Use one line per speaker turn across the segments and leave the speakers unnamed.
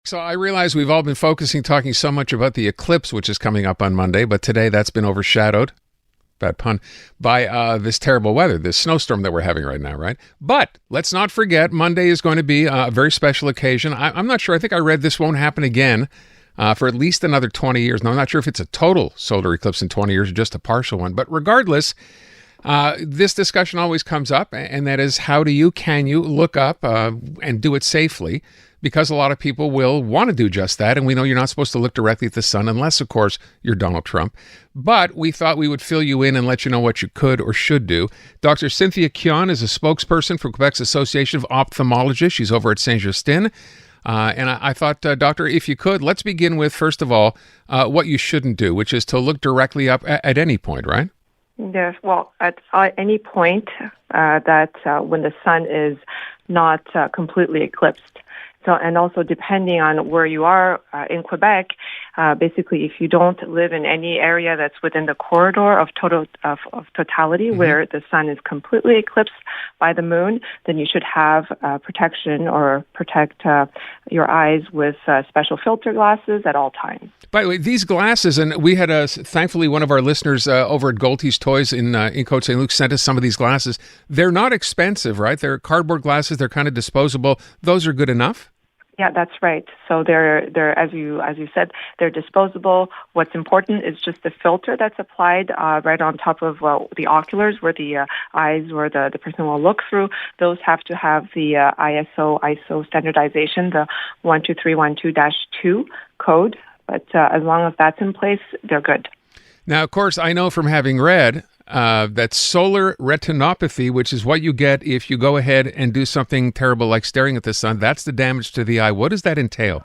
So I realize we've all been talking so much about the eclipse, which is coming up on Monday, but today that's been overshadowed, bad pun, by this terrible weather, this snowstorm that we're having right now, right? But let's not forget, Monday is going to be a very special occasion. I'm not sure. I think I read this won't happen again for at least another 20 years. Now, I'm not sure if it's a total solar eclipse in 20 years or just a partial one. But regardless, this discussion always comes up, and that is, can you look up and do it safely? Because a lot of people will want to do just that, and we know you're not supposed to look directly at the sun unless, of course, you're Donald Trump. But we thought we would fill you in and let you know what you could or should do. Dr. Cynthia Qian is a spokesperson for Quebec's Association of Ophthalmologists. She's over at Sainte-Justine. And I thought, Doctor, if you could, let's begin with, first of all, what you shouldn't do, which is to look directly up at any point, right?
Yes, well, at any point that when the sun is not completely eclipsed. So, and also depending on where you are in Quebec, basically if you don't live in any area that's within the corridor of totality, where the sun is completely eclipsed by the moon, then you should have protection or protect your eyes with special filter glasses at all times.
By the way, these glasses, and we had thankfully one of our listeners over at Golty's Toys in Côte St. Luc sent us some of these glasses. They're not expensive, right? They're cardboard glasses. They're kind of disposable. Those are good enough?
Yeah, that's right. So they're as you said, they're disposable. What's important is just the filter that's applied right on top of the oculars, where the eyes, where the person will look through. Those have to have the ISO standardization, the 12312-2 code. But as long as that's in place, they're good.
Now, of course, I know from having read that solar retinopathy, which is what you get if you go ahead and do something terrible like staring at the sun, that's the damage to the eye. What does that entail?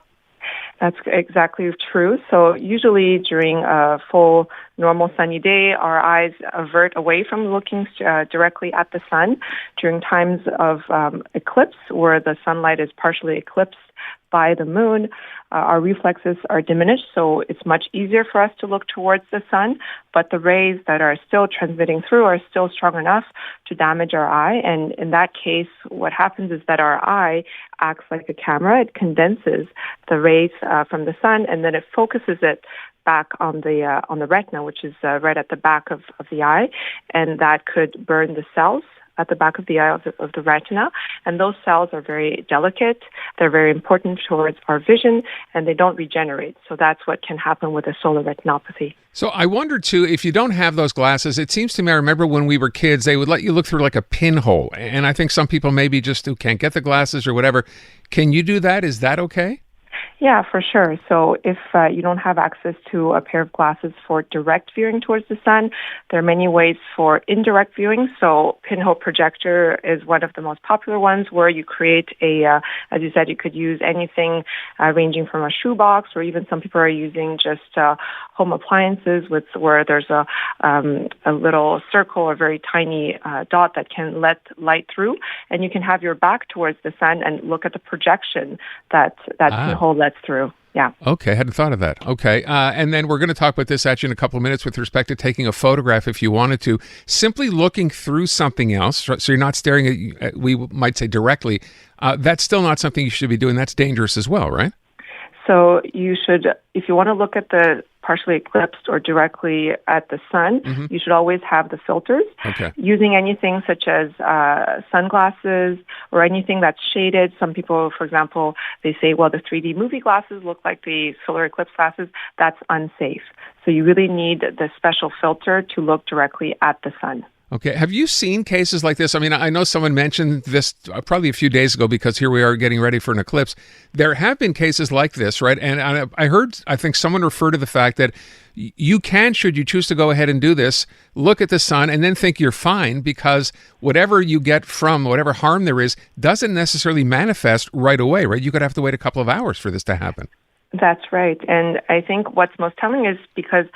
That's exactly true. So usually during a full normal sunny day, our eyes avert away from looking directly at the sun. During times of eclipse, where the sunlight is partially eclipsed by the moon, our reflexes are diminished, so it's much easier for us to look towards the sun, but the rays that are still transmitting through are still strong enough to damage our eye. And in that case, what happens is that our eye acts like a camera. It condenses the rays from the sun, and then it focuses it back on the retina, which is right at the back of the eye, and that could burn the cells at the back of the eye of the retina. And those cells are very delicate. They're very important towards our vision, and they don't regenerate. So that's what can happen with a solar retinopathy.
So I wonder, too, if you don't have those glasses, it seems to me, I remember when we were kids, they would let you look through like a pinhole. And I think some people maybe just who can't get the glasses or whatever. Can you do that? Is that okay?
Yeah, for sure. So if you don't have access to a pair of glasses for direct viewing towards the sun, there are many ways for indirect viewing. So pinhole projector is one of the most popular ones, where you create as you said, you could use anything ranging from a shoebox, or even some people are using just home appliances where there's a little circle or very tiny dot that can let light through, and you can have your back towards the sun and look at the projection that pinhole lets through. Yeah. Okay,
I hadn't thought of that. Okay, and then we're going to talk about this actually in a couple of minutes with respect to taking a photograph if you wanted to. Simply looking through something else, so you're not staring at, we might say directly, that's still not something you should be doing. That's dangerous as well, right?
So you should, if you want to look at the partially eclipsed or directly at the sun, you should always have the filters.
Okay.
Using anything such as sunglasses or anything that's shaded. Some people, for example, they say, well, the 3D movie glasses look like the solar eclipse glasses. That's unsafe. So you really need the special filter to look directly at the sun.
Okay. Have you seen cases like this? I mean, I know someone mentioned this probably a few days ago, because here we are getting ready for an eclipse. There have been cases like this, right? And I think someone referred to the fact that you can, should you choose to go ahead and do this, look at the sun and then think you're fine, because whatever you get from whatever harm there is doesn't necessarily manifest right away, right? You could have to wait a couple of hours for this to happen.
That's right. And I think what's most telling is because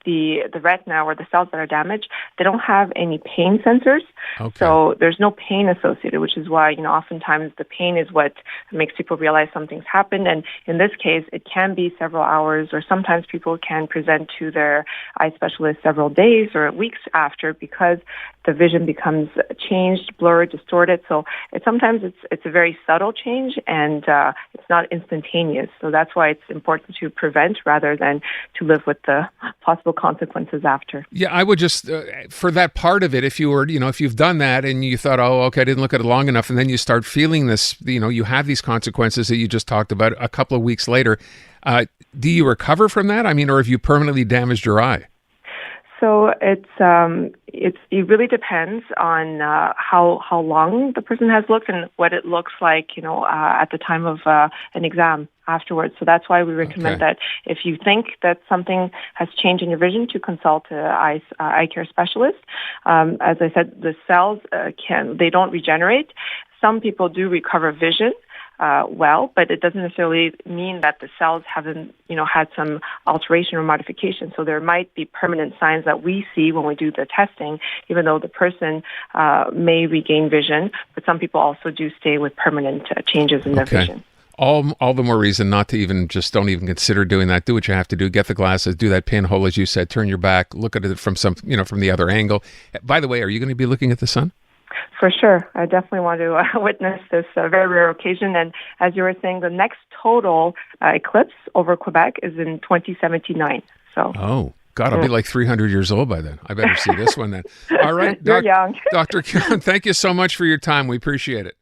the retina or the cells that are damaged, they don't have any pain sensors.
Okay.
So there's no pain associated, which is why, oftentimes the pain is what makes people realize something's happened. And in this case, it can be several hours, or sometimes people can present to their eye specialist several days or weeks after because the vision becomes changed, blurred, distorted. So sometimes it's a very subtle change, and it's not instantaneous. So that's why it's important to prevent rather than to live with the possible consequences after.
Yeah, I would just, for that part of it, if you've done that and you thought, oh, okay, I didn't look at it long enough, and then you start feeling this, you have these consequences that you just talked about a couple of weeks later, do you recover from that? I mean, or have you permanently damaged your eye?
So it really depends on how long the person has looked and what it looks like, at the time of an exam afterwards. So that's why we recommend that if you think that something has changed in your vision, to consult an eye care specialist. As I said, the cells they don't regenerate. Some people do recover vision. But it doesn't necessarily mean that the cells haven't, had some alteration or modification. So there might be permanent signs that we see when we do the testing, even though the person may regain vision. But some people also do stay with permanent changes in their vision.
All the more reason not to don't even consider doing that. Do what you have to do. Get the glasses. Do that pinhole, as you said. Turn your back. Look at it from from the other angle. By the way, are you going to be looking at the sun?
For sure. I definitely want to witness this very rare occasion. And as you were saying, the next total eclipse over Quebec is in 2079. So.
Oh, God, I'll be like 300 years old by then. I better see this one then. All right.
You're young.
Dr. Qian, thank you so much for your time. We appreciate it.